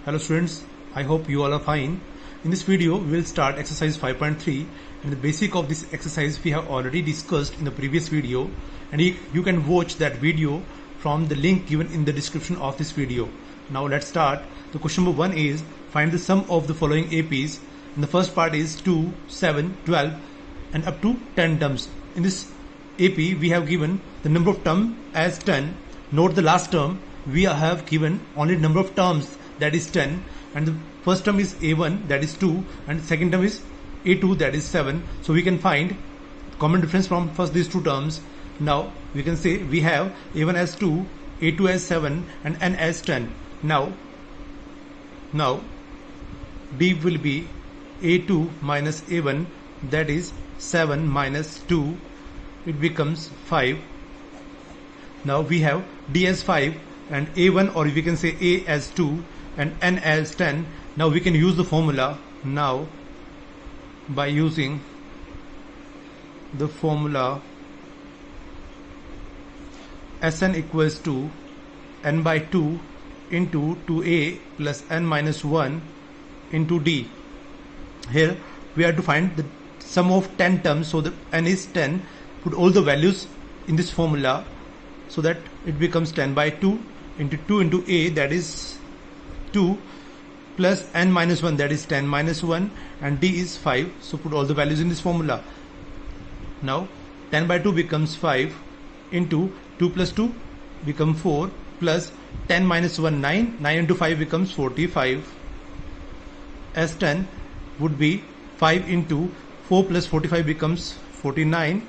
Hello students, I hope you all are fine. In this video, we will start exercise 5.3, and the basic of this exercise we have already discussed in the previous video, and you can watch that video from the link given in the description of this video. Now let's start. The question number 1 is find the sum of the following APs, and the first part is 2, 7, 12 and up to 10 terms. In this AP we have given the number of terms as 10. Note the last term we have given only number of terms, that is 10, and the first term is A1, that is 2, and the second term is A2, that is 7. So we can find common difference from first these two terms. Now we can say we have A1 as 2, A2 as 7 and N as 10. Now D will be A2 minus A1, that is 7 minus 2, it becomes 5. Now we have D as 5 and A1, or we can say A as 2 and N as 10. Now we can use the formula. Now by using the formula, Sn equals to n by 2 into 2a plus n minus 1 into d. Here we have to find the sum of 10 terms, so the n is 10. Put all the values in this formula so that it becomes 10 by 2 into 2 into a, that is 2, plus n minus 1, that is 10 minus 1, and d is 5. So put all the values in this formula. Now 10 by 2 becomes 5 into 2 plus 2 become 4, plus 10 minus 1 9, 9 into 5 becomes 45. S10 would be 5 into 4 plus 45 becomes 49.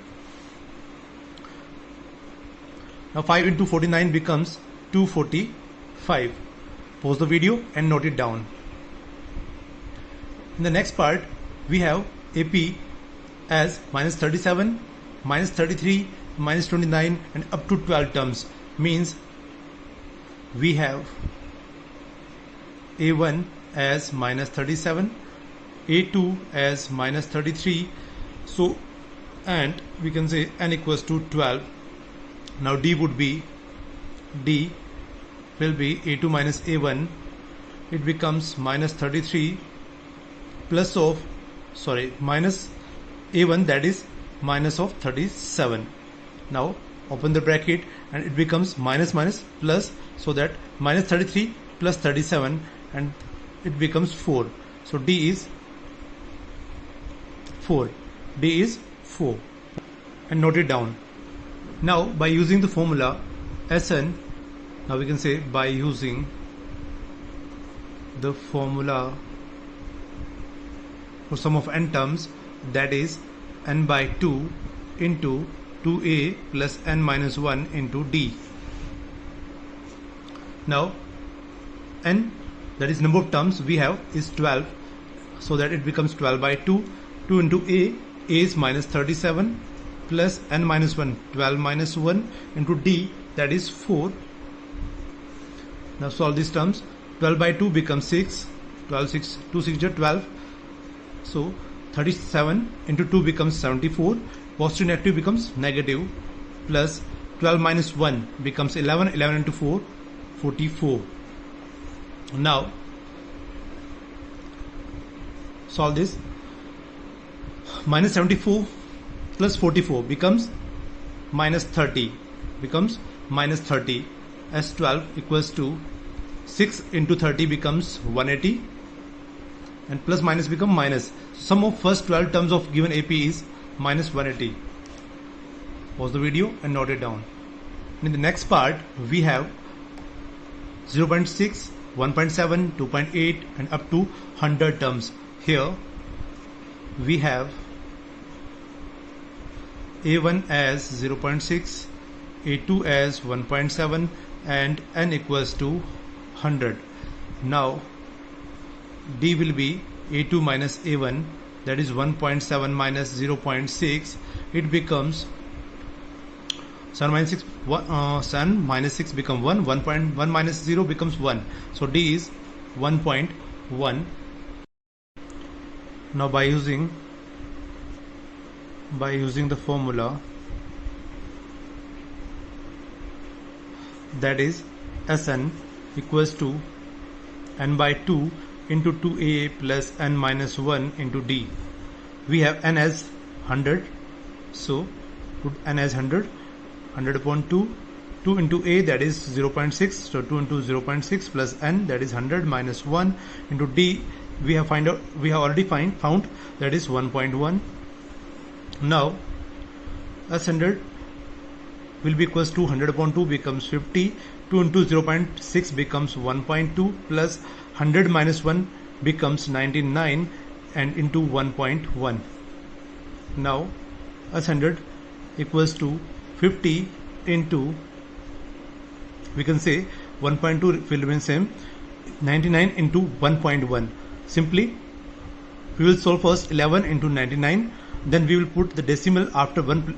Now 5 into 49 becomes 245. Pause the video and note it down. In the next part, we have AP as minus 37, minus 33, minus 29 and up to 12 terms. Means we have A1 as minus 37, A2 as minus 33, so and we can say n equals to 12. Now D will be A2 minus A1, it becomes minus 33 plus of minus A1, that is minus of 37. Now open the bracket and it becomes minus minus plus, so that minus 33 plus 37 and it becomes 4. So D is 4. D is 4, and note it down. Now by using the formula Sn, now we can say by using the formula for sum of n terms, that is n by 2 into 2a plus n minus 1 into d. Now n, that is number of terms we have, is 12, so that it becomes 12 by 2. 2 into a is minus 37 plus n minus 1, 12 minus 1 into d, that is 4. Now solve these terms. 12 by 2 becomes 6, 12 6, 2 6 are 12, so 37 into 2 becomes 74, positive negative becomes negative, plus 12 minus 1 becomes 11, 11 into 4, 44. Now solve this. Minus 74 plus 44 becomes minus 30, becomes minus 30. S12 equals to 6 into 30 becomes 180, and plus minus become minus. Sum of first 12 terms of given AP is minus 180. Pause the video and note it down. In the next part we have 0.6, 1.7, 2.8 and up to 100 terms. Here we have A1 as 0.6, A2 as 1.7 and n equals to 100. Now D will be A2 minus A1, that is 1.7 minus 0.6, it becomes 7 minus 6, 7 minus 6 become 1, 1.1 minus 0 becomes 1, so D is 1.1. Now by using the formula, that is Sn equals to n by 2 into 2a plus n minus 1 into d. We have n as 100, so put n as 100, 100 upon 2, 2 into a, that is 0.6, so 2 into 0.6 plus n, that is 100 minus 1 into d. We have already found that is 1.1. Now s100 will be equals to 100 upon 2 becomes 50, 2 into 0.6 becomes 1.2 plus 100 minus 1 becomes 99 and into 1.1. Now s100 equals to 50 into, we can say 1.2 will remain same, 99 into 1.1. Simply we will solve first 11 into 99, then we will put the decimal after one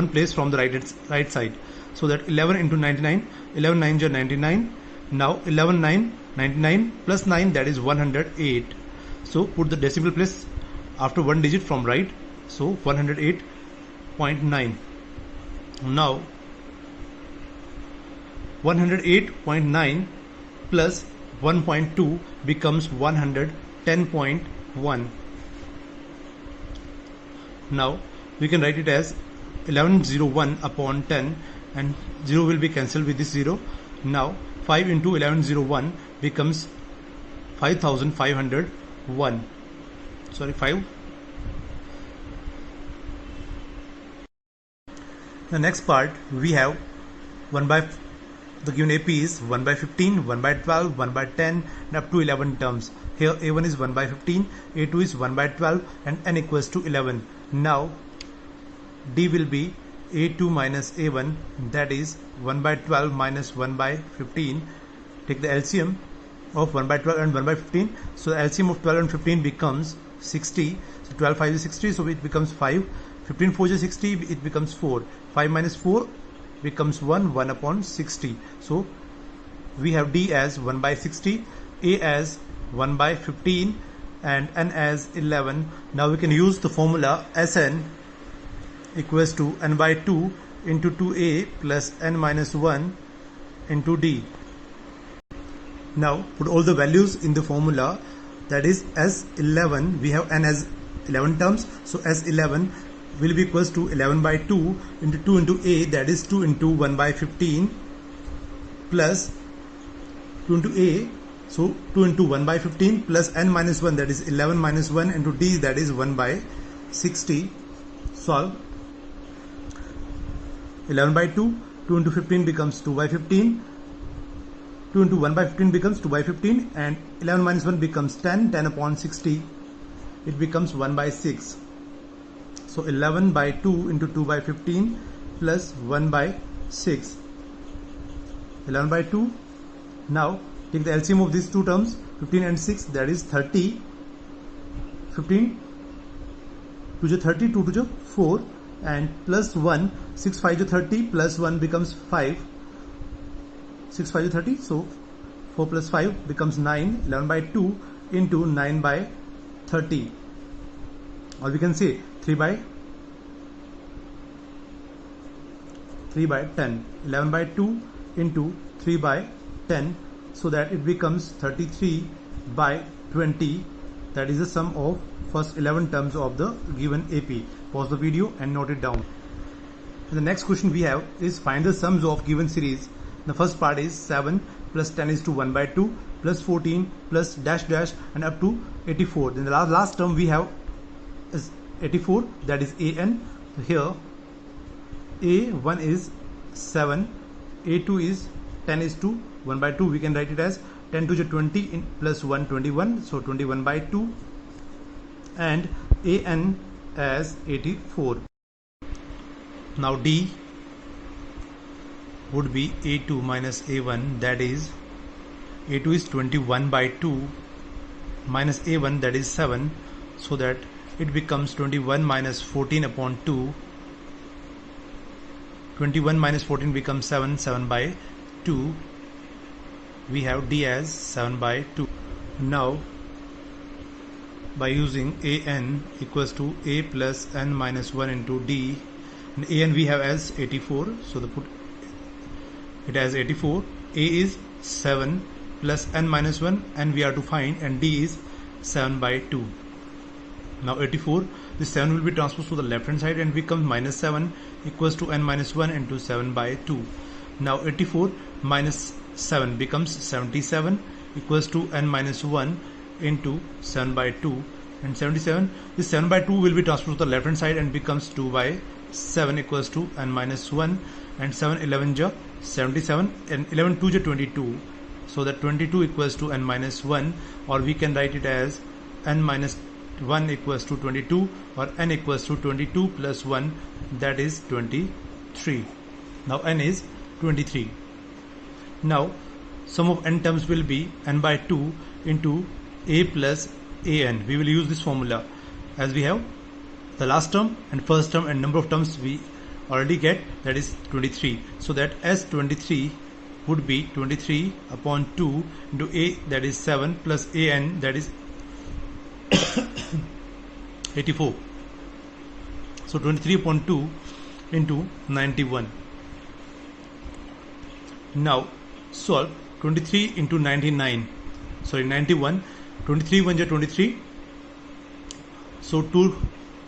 place from the right side, so that 11 into 99, 11 9 are 99. Now 11 9, 99 plus 9, that is 108. So put the decimal place after one digit from right, so 108.9. Now 108.9 plus 1.2 becomes 110.1. Now we can write it as 1101 upon 10, and 0 will be cancelled with this 0. Now 5 into 1101 becomes 5501. Sorry, 5. The next part we have 1 by, the given AP is 1 by 15, 1 by 12, 1 by 10 and up to 11 terms. Here A1 is 1 by 15, A2 is 1 by 12 and n equals to 11. Now D will be A2 minus A1, that is 1 by 12 minus 1 by 15. Take the LCM of 1 by 12 and 1 by 15. So the LCM of 12 and 15 becomes 60. So 12 5 is 60, so it becomes 5. 15 4 is 60, it becomes 4. 5 minus 4 becomes 1, 1 upon 60. So we have D as 1 by 60, A as 1 by 15 and n as 11. Now we can use the formula Sn equals to n by 2 into 2a plus n minus 1 into d. Now put all the values in the formula, that is S11, we have n as 11 terms, so S11 will be equals to 11 by 2 into 2 into a, that is 2 into 1 by 15 plus 2 into a, so 2 into 1 by 15 plus n minus 1, that is 11 minus 1 into d, that is 1 by 60. Solve. 11 by 2, 2 into 15 becomes 2 by 15, 2 into 1 by 15 becomes 2 by 15 and 11 minus 1 becomes 10, 10 upon 60, it becomes 1 by 6. So 11 by 2 into 2 by 15 plus 1 by 6. 11 by 2. Now take the LCM of these two terms, 15 and 6, that is 30. 15 2 to 30, 2 to 4 and plus 1, 6 5 to 30 plus 1 becomes 5. 6 5 to 30, so 4 plus 5 becomes 9. 11 by 2 into 9 by 30, or we can say 3 by 10. 11 by 2 into 3 by 10, so that it becomes 33 by 20. That is the sum of first 11 terms of the given AP. Pause the video and note it down. The next question we have is find the sums of given series. The first part is 7 plus 10 is to 1 by 2 plus 14 plus dash dash and up to 84. Then the last term we have is 84, that is an. Here a1 is 7, a2 is 10 is to 1 by 2. We can write it as 10 to the 20 in plus 1 21, so 21 by 2 and an as 84. Now D would be a2 minus a1, that is a2 is 21 by 2 minus a1, that is 7, so that it becomes 21 minus 14 upon 2. 21 minus 14 becomes 7, 7 by 2. We have D as 7 by 2. Now by using an equals to a plus n minus 1 into d, and an we have as 84, so the put it as 84. A is 7 plus n minus 1, and we are to find, and d is 7 by 2. Now 84, this 7 will be transposed to the left hand side and becomes minus 7 equals to n minus 1 into 7 by 2. Now 84 minus 7 becomes 77 equals to n minus 1 into 7 by 2, and 77, this 7 by 2 will be transposed to the left hand side and becomes 2 by 7 equals to n minus 1, and 7 11 ja 77 and 11 2 ja 22, so that 22 equals to n minus 1, or we can write it as n minus 1 equals to 22, or n equals to 22 plus 1, that is 23. Now n is 23. Now sum of n terms will be n by 2 into a plus an. We will use this formula as we have the last term and first term and number of terms we already get, that is 23. So that s 23 would be 23 upon 2 into a, that is 7, plus an, that is 84. So 23 upon 2 into 91. Now solve 23 into 99. Sorry, 91. 23 1 ja 23. So 2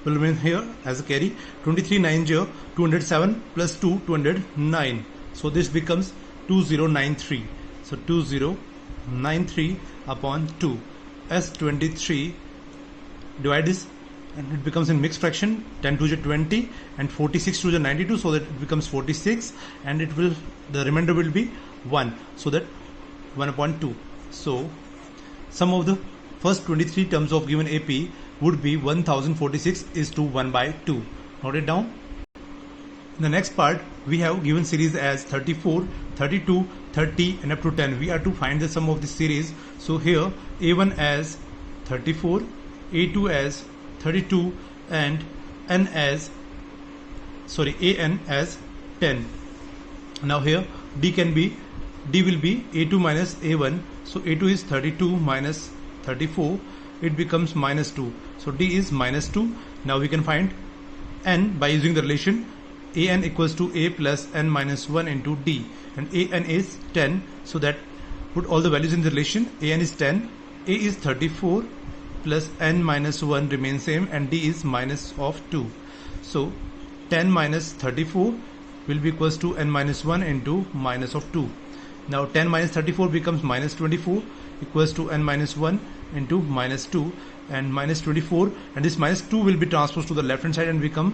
will remain here as a carry. 23 9 ja 207 plus 2 209. So this becomes 2093. So 2093 upon 2. S23, divide this and it becomes in mixed fraction. 10 2 ja 20 and 46 2 ja 92, so that it becomes 46, and it will, the remainder will be 1, so that 1 upon 2. So sum of the first 23 terms of given AP would be 1046 is to 1 by 2. Note it down. In the next part, we have given series as 34, 32, 30 and up to 10. We are to find the sum of this series. So here A1 as 34, A2 as 32 and N as, sorry, AN as 10. Now here D will be A2 minus A1. So A2 is 32 minus 34. It becomes minus 2. So D is minus 2. Now we can find N by using the relation AN equals to A plus N minus 1 into D, and AN is 10, so that put all the values in the relation. AN is 10, A is 34 plus N minus 1 remains same, and D is minus of 2. So 10 minus 34 will be equals to N minus 1 into minus of 2. Now 10 minus 34 becomes minus 24 equals to N minus 1 into minus 2, and minus 24, and this minus 2 will be transposed to the left hand side and become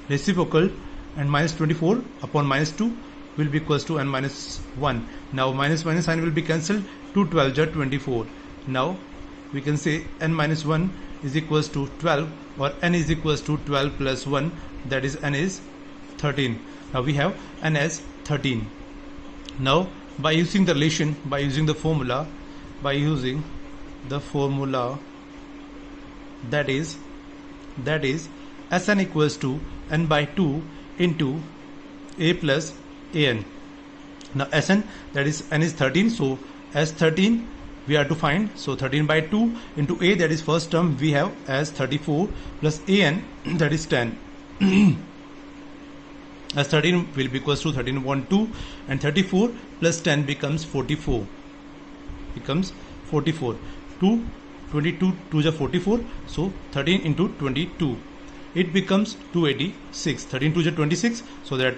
reciprocal, and minus 24 upon minus 2 will be equals to N minus 1. Now minus minus sign will be cancelled. 2 12 ja 24. Now we can say N minus 1 is equals to 12, or N is equals to 12 plus 1, that is N is 13. Now we have N as 13. Now by using the relation, by using the formula, that is Sn equals to n by 2 into a plus an. Now Sn, that is n is 13, so as 13 we are to find, so 13 by 2 into a, that is first term, we have as 34 plus an, that is 10. As 13 will be equals to 13 upon 2, and 34 plus 10 becomes 44. 2 22 2 ja 44, so 13 into 22. It becomes 286. 13 2 ja 26, so that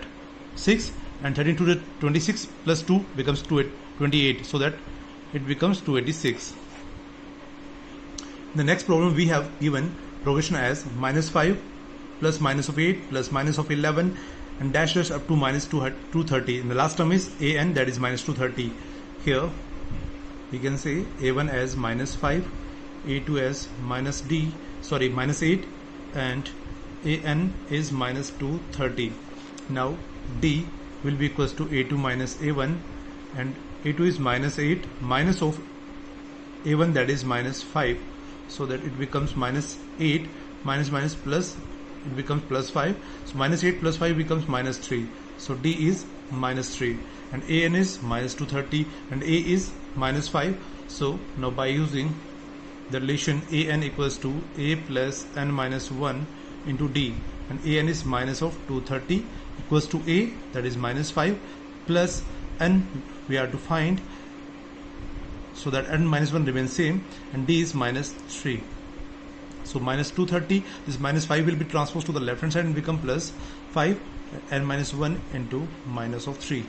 6, and 13 2 ja 26 plus 2 becomes 28, so that it becomes 286. The next problem we have given progression as minus 5 plus minus of 8 plus minus of 11 and dash dash up to minus 230. And the last term is an, that is minus 230. Here we can say a1 as minus 5, a2 as minus 8, and an is minus 230. Now d will be equals to a2 minus a1, and a2 is minus 8 minus of a1, that is minus 5, so that it becomes minus 8 minus minus plus, it becomes plus 5. So minus 8 plus 5 becomes minus 3. So d is minus 3, and an is minus 230 and a is minus 5. So now by using the relation an equals to a plus n minus 1 into d, and an is minus of 230 equals to a, that is minus 5, plus n we are to find so that n minus 1 remains same, and d is minus 3. So minus 230, this minus 5 will be transposed to the left hand side and become plus 5, n minus 1 into minus of 3.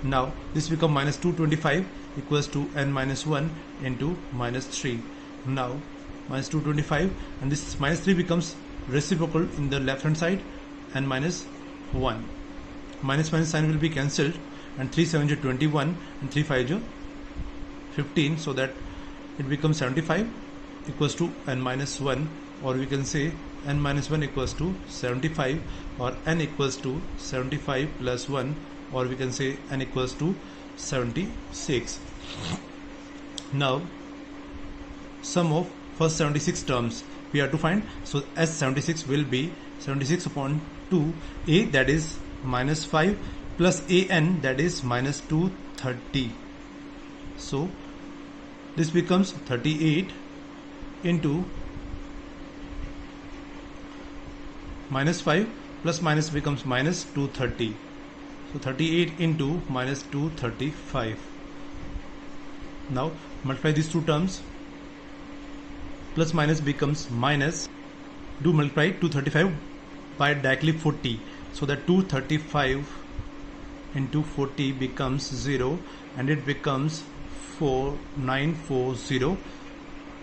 Now this become minus 225 equals to n minus 1 into minus 3. Now minus 225, and this minus 3 becomes reciprocal in the left hand side, n minus 1. Minus minus sign will be cancelled, and 3 7 is 21 and 3 5 is 15, so that it becomes 75 equals to n minus 1, or we can say n minus 1 equals to 75, or n equals to 75 plus 1, or we can say n equals to 76. Now sum of first 76 terms we have to find. So S76 will be 76 upon 2, a that is minus 5 plus an that is minus 230. So this becomes 38 into minus 5 plus minus becomes minus 230. So 38 into minus 235. Now multiply these two terms. Plus minus becomes minus. Do multiply 235 by directly 40. So that 235 into 40 becomes 0, and it becomes 4940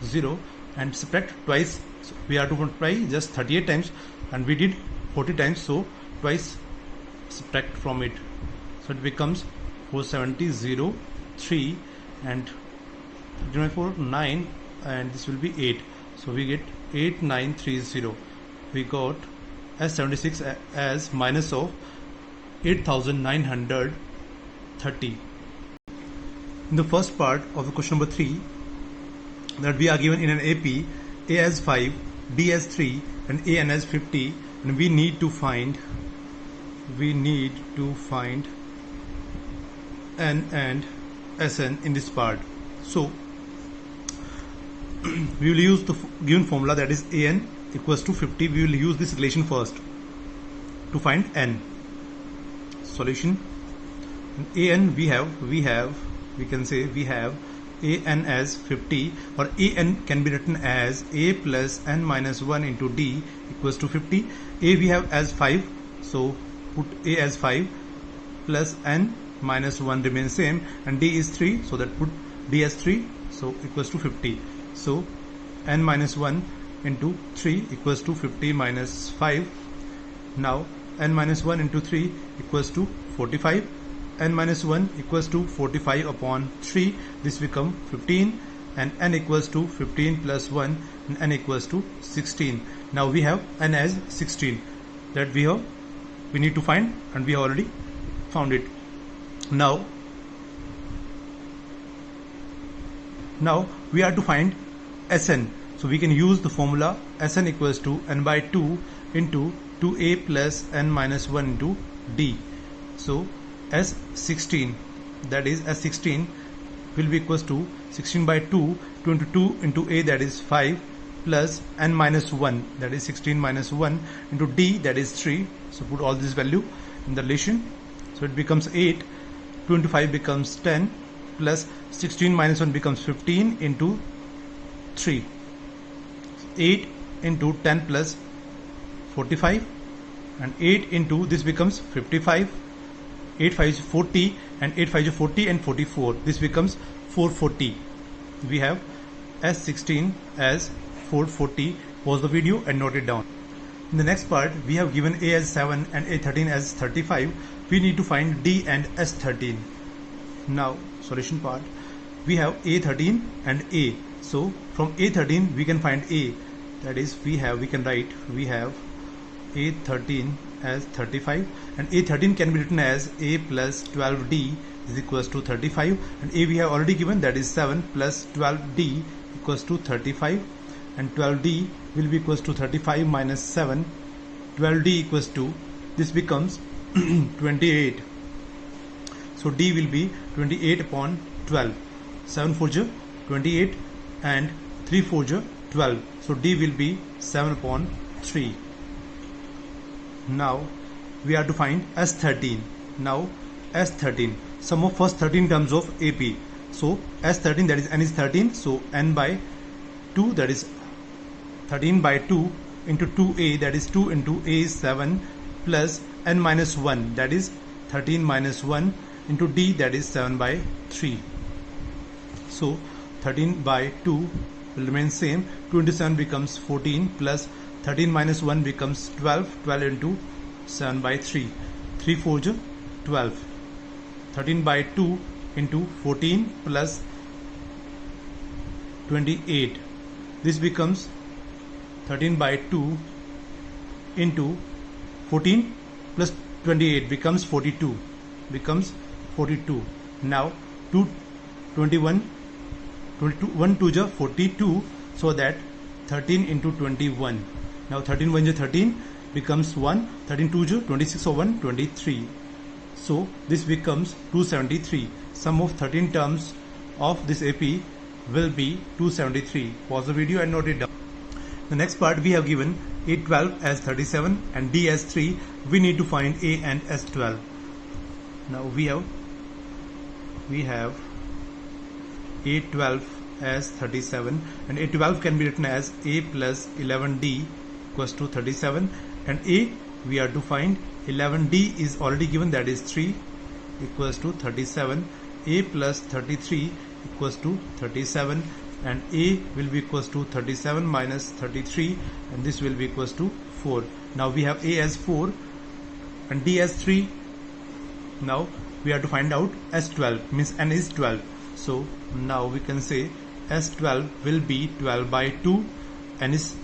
0, and subtract twice. So we have to multiply just 38 times, and we did 40 times, so twice subtract from it. So it becomes 4703, and 9, and this will be 8. So we get 8930. We got S76 as minus of 8930. In the first part of the question number 3, that we are given in an AP, A as 5, B as 3, and AN as 50, and we need to find N and Sn in this part. So we will use the given formula, that is An equals to 50. We will use this relation first to find N. Solution. An we have An as 50, or An can be written as A plus n minus 1 into D equals to 50. A we have as 5, so put A as 5 plus n minus 1 remains same, and D is 3, so that put D as 3, so equals to 50. So n minus 1 into 3 equals to 50 minus 5. Now n minus 1 into 3 equals to 45. N minus 1 equals to 45 upon 3. This become 15, and n equals to 15 plus 1, and n equals to 16. Now we have n as 16 that we need to find, and we have already found it. Now we have to find Sn. So we can use the formula Sn equals to n by 2 into 2a plus n minus 1 into D. So S16, that is S16 will be equals to 16 by 2, 2 into 2 into a, that is 5, plus n minus 1, that is 16 minus 1 into D, that is 3. So put all this value in the relation. So it becomes 8, 2 into 5 becomes 10, plus 16 minus 1 becomes 15 into 3. 8 into 10 plus 45, and 8 into this becomes 55. 8 5 is 40, and 8 5 is 40 and 44. This becomes 440. We have S16 as 440. Pause the video and note it down. In the next part, we have given A as 7 and A13 as 35. We need to find D and S13. Now, solution part. We have A13 and A. So from A13 we can find A. That is, we have A13 as 35, and A13 can be written as A plus 12D is equals to 35, and A we have already given, that is 7 plus 12D equals to 35, and 12D will be equals to 35 minus 7. 12D equals to, this becomes 28. So D will be 28 upon 12. 7 4 is 28, and 3 4 is 12. So D will be 7 upon 3. Now we have to find S13. Now S13, sum of first 13 terms of AP. So S13, that is n is 13, so n by 2, that is 13 by 2 into 2a, that is 2 into a is 7, plus n minus 1, that is 13 minus 1 into d, that is 7 by 3. So 13 by 2 will remain same. 2 into 7 becomes 14, plus 13 minus 1 becomes 12. 12 into 7 by 3. 3 4 is 12. 13 by 2 into 14 plus 28. This becomes 13 by 2 into 14 plus 28 becomes 42. Becomes 42. Now 2 21 22 1 2 is 42, so that 13 into 21. Now 13 1 is 13 becomes 1. 13 2 is 26, so 1 23. So this becomes 273. Sum of 13 terms of this AP will be 273. Pause the video and note it down. The next part, we have given A12 as 37 and D as 3. We need to find A and S12. Now we have A12 as 37, and A12 can be written as A plus 11D equals to 37, and A we are to find 11D is already given, that is 3 equals to 37. A plus 33 equals to 37, and A will be equals to 37 minus 33, and this will be equals to 4. Now we have A as 4 and D as 3. Now we have to find out S12, means n is 12. So now we can say S12 will be 12 by 2. N is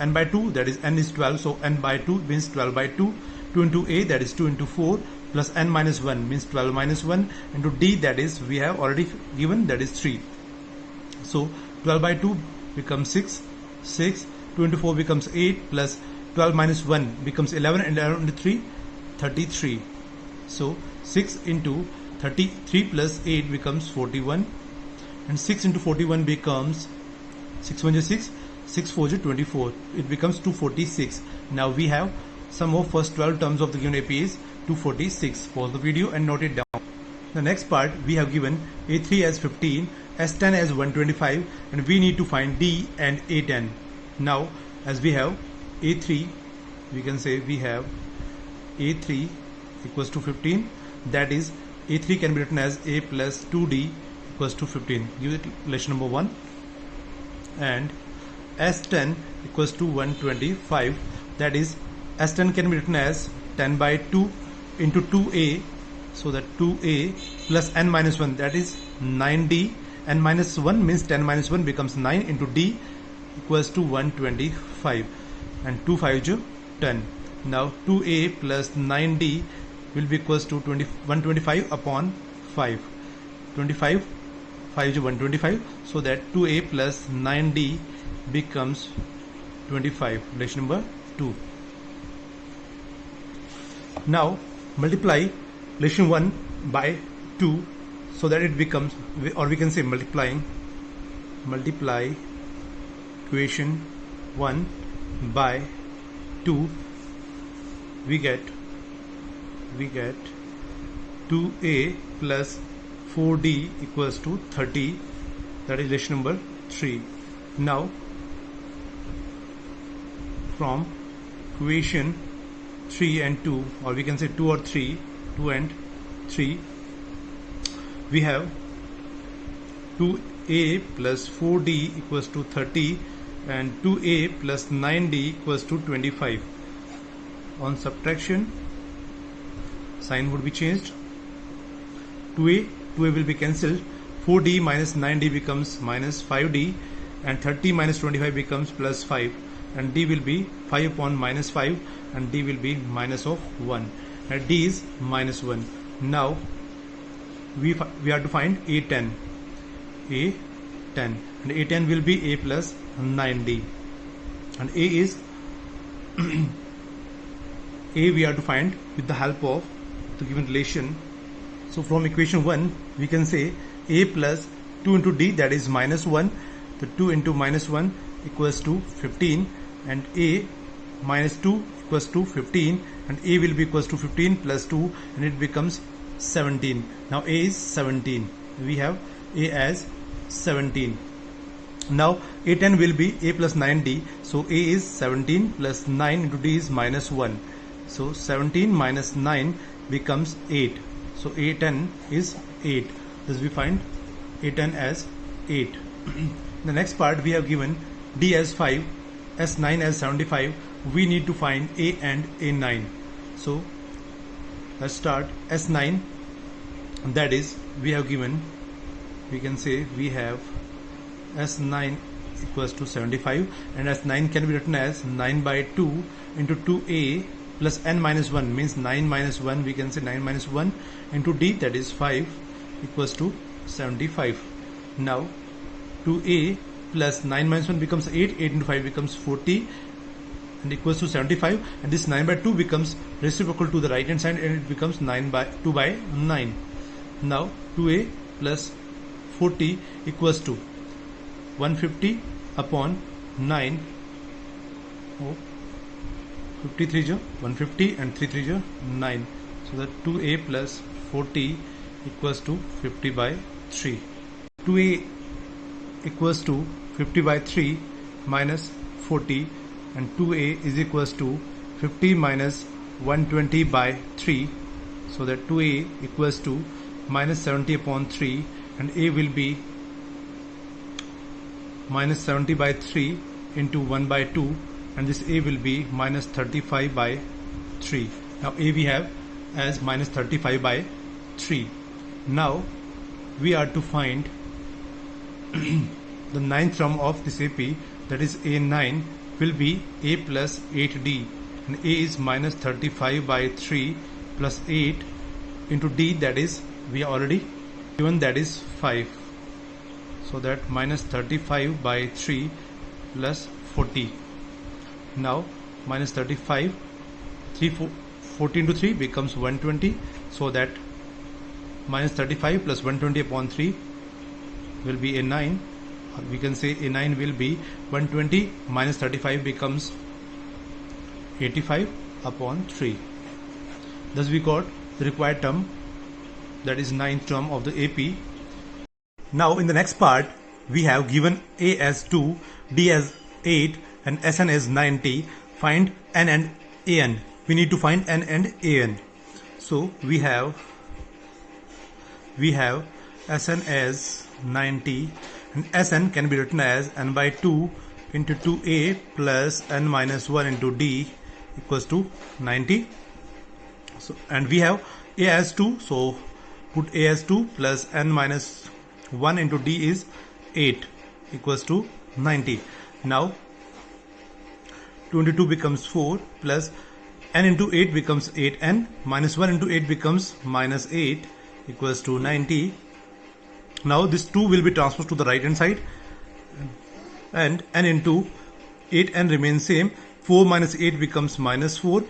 n by 2, that is n is 12, so n by 2 means 12 by 2. 2 into A, that is 2 into 4, plus n minus 1 means 12 minus 1 into D, that is we have already given, that is 3. So 12 by 2 becomes 6. 2 into 4 becomes 8, plus 12 minus 1 becomes 11, and 11 into 3 33. So 6 into 33 plus 8 becomes 41, and 6 into 41 becomes 6 1 is 6, 6 4 is 24. It becomes 246. Now we have sum of first 12 terms of the given AP is 246. Pause the video and note it down. The next part, we have given A3 as 15, S10 as 125, and we need to find D and A10. Now as we have A3, we can say we have A3 equals to 15, that is A3 can be written as A plus 2D equals to 15. Use it relation number 1. And S10 equals to 125, that is S10 can be written as 10 by 2 into 2A, so that 2A plus n minus 1, that is 9D. N minus 1 means 10 minus 1 becomes 9 into D equals to 125, and 2 5 is 10. Now 2A plus 9D will be equals to 125 upon 5. 25 5 is 125, so that 2A plus 9D becomes 25. Relation number 2. Now multiply relation 1 by 2, so that it becomes, or we can say multiply equation 1 by 2, we get 2A plus 4D equals to 30. That is relation number 3. Now from equation 3 and 2, or we can say 2 or 3, 2 and 3, we have 2A plus 4D equals to 30, and 2A plus 9D equals to 25. On subtraction, sign would be changed. 2A will be cancelled. 4D minus 9D becomes minus 5D, and 30 minus 25 becomes plus 5, and D will be 5 upon minus 5, and D will be minus of 1, and D is minus 1. Now we have to find A10, and A10 will be A plus 9D, and A is A we have to find with the help of the given relation. So from equation 1 we can say A plus 2 into D, that is minus 1. The 2 into minus 1 equals to 15, and A minus 2 equals to 15, and A will be equals to 15 plus 2, and it becomes 17. Now A is 17. We have a as 17. Now a10 will be a plus 9d, so a is 17 plus 9 into d is minus 1. So 17 minus 9 becomes 8. So a10 is 8. Thus we find a10 as 8. The next part we have given d as 5, s9 as 75. We need to find a and a9. So let's start. S9, that is we have given, we can say we have S9 equals to 75, and S9 can be written as 9 by 2 into 2a plus n minus 1, means 9 minus 1, we can say 9 minus 1 into d, that is 5, equals to 75. Now 2a plus 9 minus 1 becomes 8, 8 into 5 becomes 40 and equals to 75, and this 9 by 2 becomes reciprocal to the right hand side and it becomes 2 by 9. Now 2a plus 40 equals to 150 upon 9. 53 jo 150 and 3 3 jo 9. So that 2a plus 40 equals to 50 by 3. 2a equals to 50 by 3 minus 40, and 2a is equals to 50 minus 120 by 3. So that 2a equals to minus 70 upon 3, and a will be minus 70 by 3 into 1 by 2, and this a will be minus 35 by 3. Now a we have as minus 35 by 3. Now we are to find the ninth term of this AP, that is a9 will be a plus 8d, and a is minus 35 by 3 plus 8 into d, that is we are already given, that is 5. So that minus 35 by 3 plus 40. Now minus 35, 40 into 3 becomes 120. So that minus 35 plus 120 upon 3 will be a 9. We can say a 9 will be 120 minus 35 becomes 85 upon 3. Thus we got the required term, that is ninth term of the AP. Now in the next part we have given a as 2, d as 8 and Sn as 90. Find n and an. We need to find n and an. So we have Sn as 90, and Sn can be written as n by 2 into 2a plus n minus 1 into d equals to 90. So, and we have a as 2, so put a as 2 plus n minus 1 into d is 8 equals to 90. Now 2 into 2 becomes 4 plus n into 8 becomes 8n minus 1 into 8 becomes minus 8 equals to 90. Now this 2 will be transposed to the right hand side, and n into 8n remains same. 4 minus 8 becomes minus 4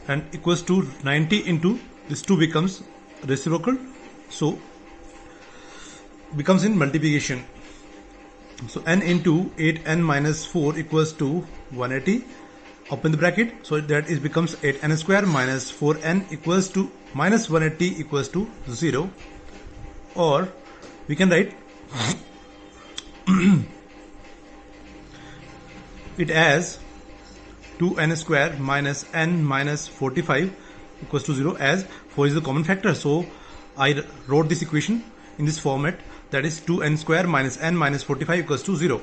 and equals to 90 into this 2 becomes reciprocal, so becomes in multiplication. So n into 8n minus 4 equals to 180. Open the bracket, so that is becomes 8n square minus 4n equals to minus 180 equals to 0, or we can write it as 2n square minus n minus 45 equals to 0, as 4 is the common factor. So I wrote this equation in this format, that is 2n square minus n minus 45 equals to 0.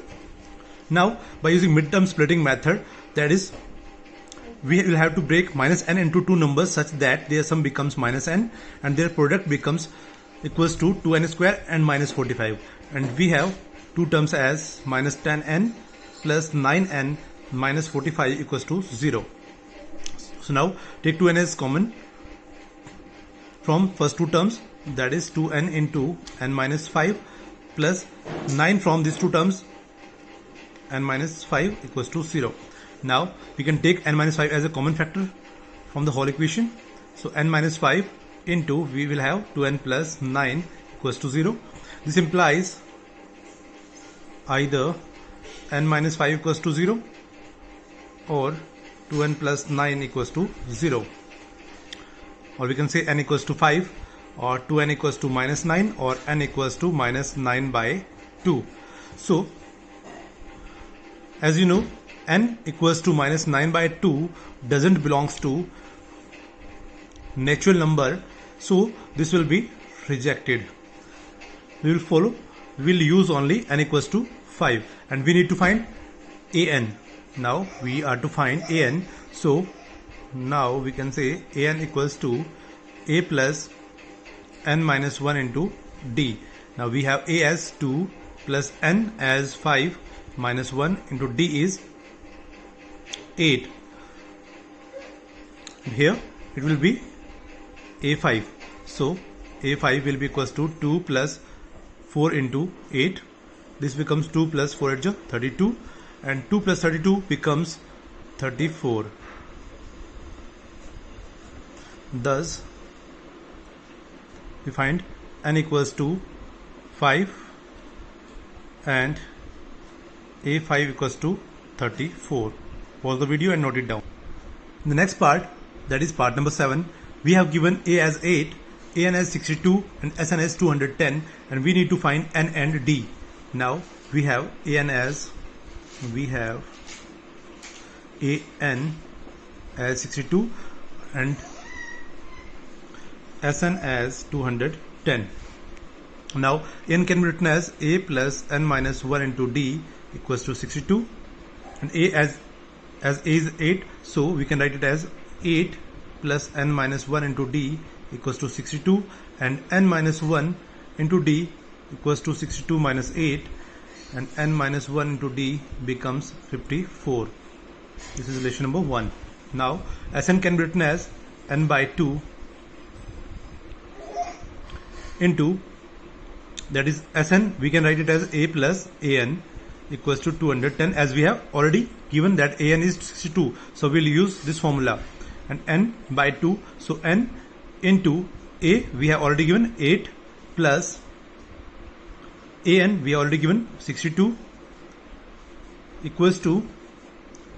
Now by using midterm splitting method, that is we will have to break minus n into two numbers such that their sum becomes minus n and their product becomes equals to 2n square and minus 45, and we have two terms as minus 10n plus 9n minus 45 equals to 0. So now take 2n as common from first two terms, that is 2n into n minus 5 plus 9 from these two terms, n minus 5 equals to 0. Now we can take n minus 5 as a common factor from the whole equation. So n minus 5 into, we will have 2n plus 9 equals to 0. This implies either n minus 5 equals to 0 or 2n plus 9 equals to 0, or we can say n equals to 5 or 2n equals to minus 9 or n equals to minus 9 by 2. So as you know, n equals to minus 9 by 2 doesn't belongs to natural number, so this will be rejected. We will use only n equals to 5, and we need to find an. Now we are to find an, so now we can say an equals to a plus n minus 1 into d. Now we have a as 2 plus n as 5 minus 1 into d is 8. Here it will be a5. So a5 will be equals to 2 plus 4 into 8. This becomes 2 plus 4 8 32, and 2 plus 32 becomes 34. Thus we find n equals to 5 and a5 equals to 34. Pause the video and note it down. In the next part, that is part number 7, we have given a as 8, an as 62 and sn as 210, and we need to find n and d. Now we have an as 62 and sn as 210. Now n can be written as a plus n minus 1 into d equals to 62, and a as a is 8, so we can write it as 8 plus n minus 1 into d equals to 62, and n minus 1 into d equals to 62 minus 8, and n minus 1 into d becomes 54. This is relation number 1. Now Sn can be written as n by 2 into, that is Sn, we can write it as a plus an equals to 210, as we have already given that an is 62, so we'll use this formula, and n by 2, so n into a we have already given 8 plus an we have already given 62 equals to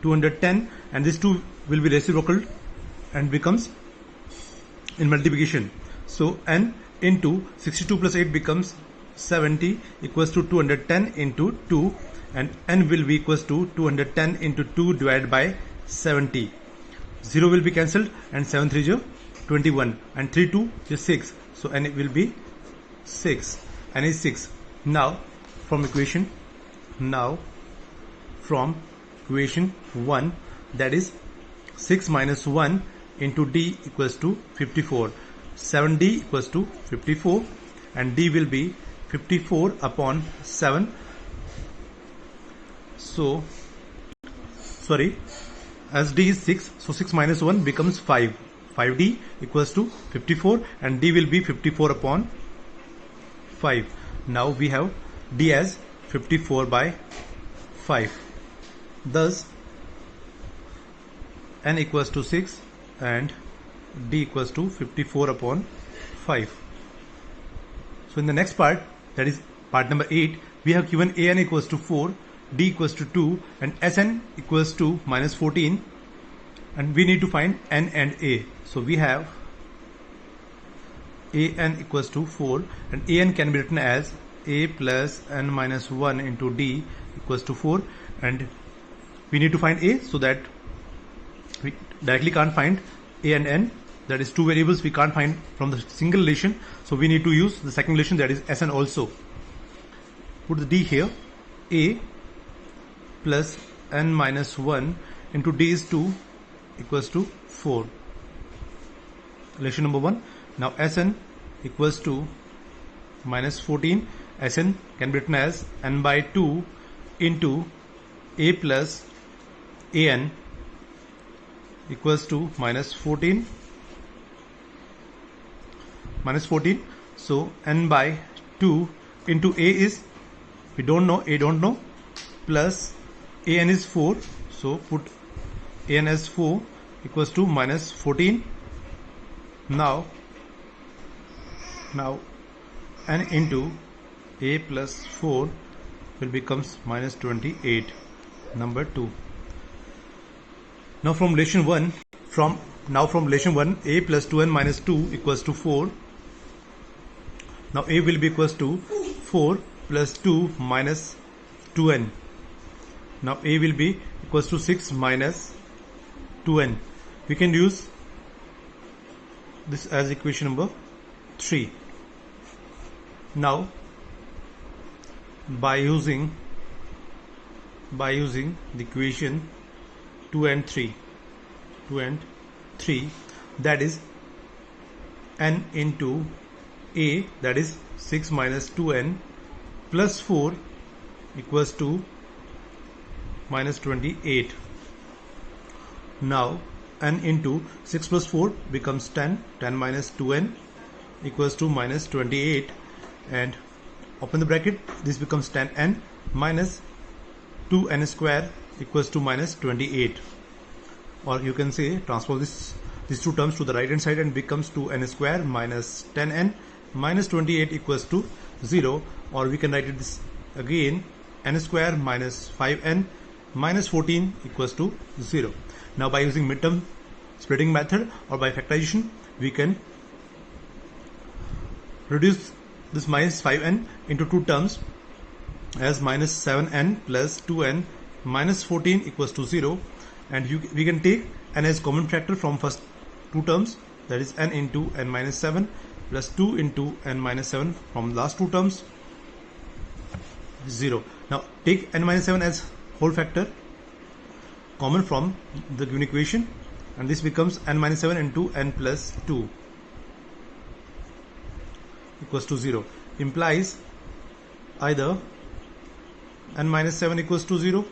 210, and this 2 will be reciprocal and becomes in multiplication. So n into 62 plus 8 becomes 70 equals to 210 into 2, and n will be equals to 210 into 2 divided by 70. 0 will be cancelled, and 7 3 is 21, and 3 2 is 6, so n will be 6, n is 6. Now from equation 1, that is 6 minus 1 into d equals to 54. 7d equals to 54, and d will be 54 upon 7. So sorry, as d is 6, so 6 minus 1 becomes 5. 5d equals to 54, and d will be 54 upon 5. Now we have d as 54 by 5. Thus n equals to 6 and d equals to 54 upon 5. So in the next part, that is part number 8, we have given an equals to 4, d equals to 2, and sn equals to minus 14, and we need to find n and a. So we have an equals to 4, and an can be written as a plus n minus 1 into d equals to 4, and we need to find a, so that we directly can't find a and n, that is two variables we can't find from the single relation, so we need to use the second relation, that is sn also. Put the d here, a plus n minus 1 into d is 2 equals to 4. Relation number 1. Now Sn equals to minus 14. Sn can be written as n by 2 into a plus an equals to minus 14. So n by 2 into a is, we don't know, plus an is 4, so put an as 4 equals to minus 14. Now n into a plus 4 will becomes minus 28, number 2. Now from relation 1, a plus 2n minus 2 equals to 4, Now a will be equals to 4 plus 2 minus 2n. Now a will be equals to 6 minus 2n. We can use this as equation number 3. Now by using the equation 2 and 3, that is n into a, that is 6 minus 2n plus 4 equals to minus 28. Now n into 6 plus 4 becomes 10 minus 2n equals to minus 28, and open the bracket, this becomes 10n minus 2n square equals to minus 28. Or you can say transpose these two terms to the right hand side and becomes 2n square minus 10n minus 28 equals to 0. Or we can write it this again, n square minus 5n minus 14 equals to 0. Now by using midterm splitting method or by factorization, we can reduce this minus 5n into two terms as minus 7n plus 2n minus 14 equals to 0, and we can take n as common factor from first two terms, that is n into n minus 7 plus 2 into n minus 7 from last two terms, 0. Now take n minus 7 as whole factor common from the given equation, and this becomes n minus 7 into n plus 2 equals to 0, implies either n minus 7 equals to 0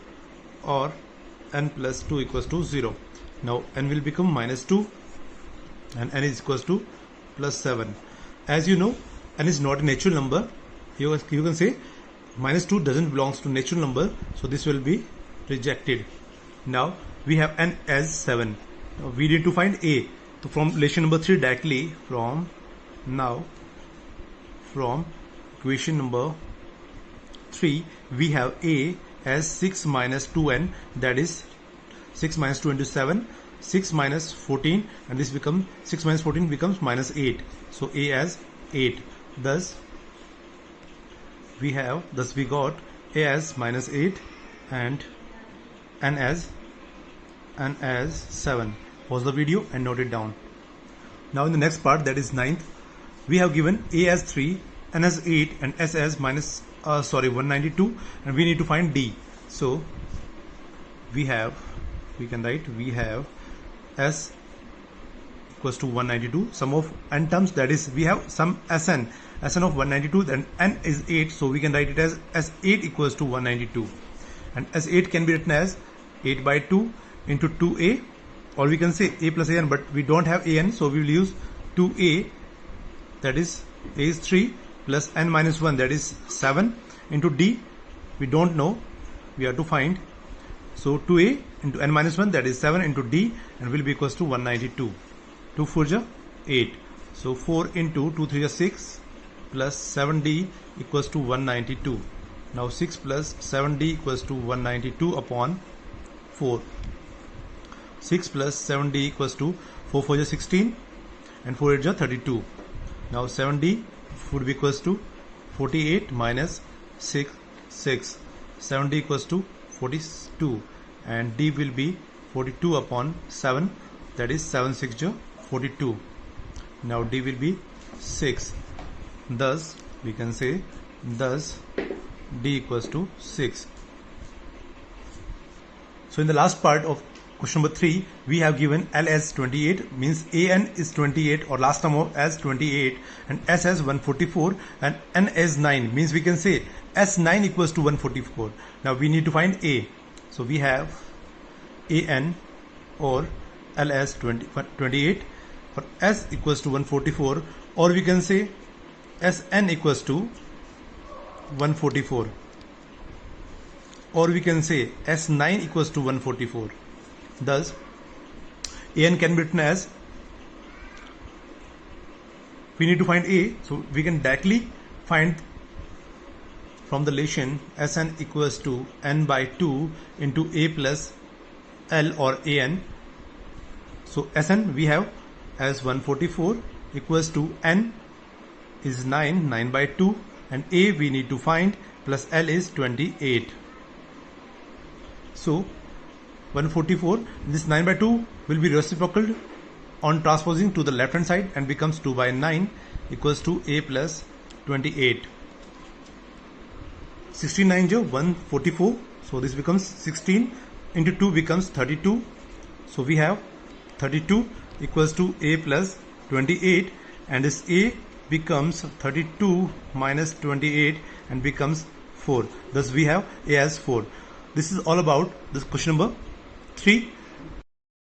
or n plus 2 equals to 0. Now n will become minus 2 and n is equals to plus 7. As you know, n is not a natural number. You can say minus 2 doesn't belong to natural number, so this will be rejected. Now we have n as 7. Now we need to find a. So from relation number 3 directly, from equation number 3, we have a as 6 minus 2n, that is 6 minus 2 into 7, 6 minus 14, and this becomes 6 minus 14 becomes minus 8. So a as 8. Thus we got a as minus 8 and n as 7. Pause the video and note it down. Now in the next part, that is 9th, we have given a as 3, n as 8, and s as 192, and we need to find d. So we can write s equals to 192, sum of n terms, that is we have some sn of 192, then n is 8, so we can write it as s8 equals to 192, and s8 can be written as 8 by 2 into 2a, or we can say a plus an, but we don't have an, so we will use 2a, that is a is 3 plus n minus 1, that is 7, into d, we don't know, we have to find. So 2a into n minus 1, that is 7, into d, and will be equals to 192. 2 4 ja 8. So 4 into 2 3 ja 6 plus 7d equals to 192. Now 6 plus 7d equals to 192 upon 4. 6 plus 7d equals to 4 4 ja 16 and 4 8 ja 32. Now 7d would be equals to 48 minus 6. 7d equals to 42, and d will be 42 upon 7, that is 7 6 ja 42. Now d will be 6. Thus we can say d equals to 6. So in the last part of question number 3, we have given L as 28, means an is 28 or last term of as 28, and s as 144, and n as 9, means we can say s9 equals to 144. Now we need to find a. So we have an or L as 28 or s equals to 144, or we can say sn equals to 144, or we can say s9 equals to 144. Thus an can be written as, we need to find a, so we can directly find from the relation Sn equals to n by 2 into a plus L or an. So Sn we have as 144 equals to n is 9, 9 by 2, and A we need to find, plus L is 28. So 144, this 9 by 2 will be reciprocal on transposing to the left hand side and becomes 2 by 9 equals to A plus 28. 16 9 jo 144, so this becomes 16 into 2 becomes 32. So we have 32 equals to A plus 28, and this A becomes 32 minus 28 and becomes 4. Thus we have A as 4. This is all about this question number 3.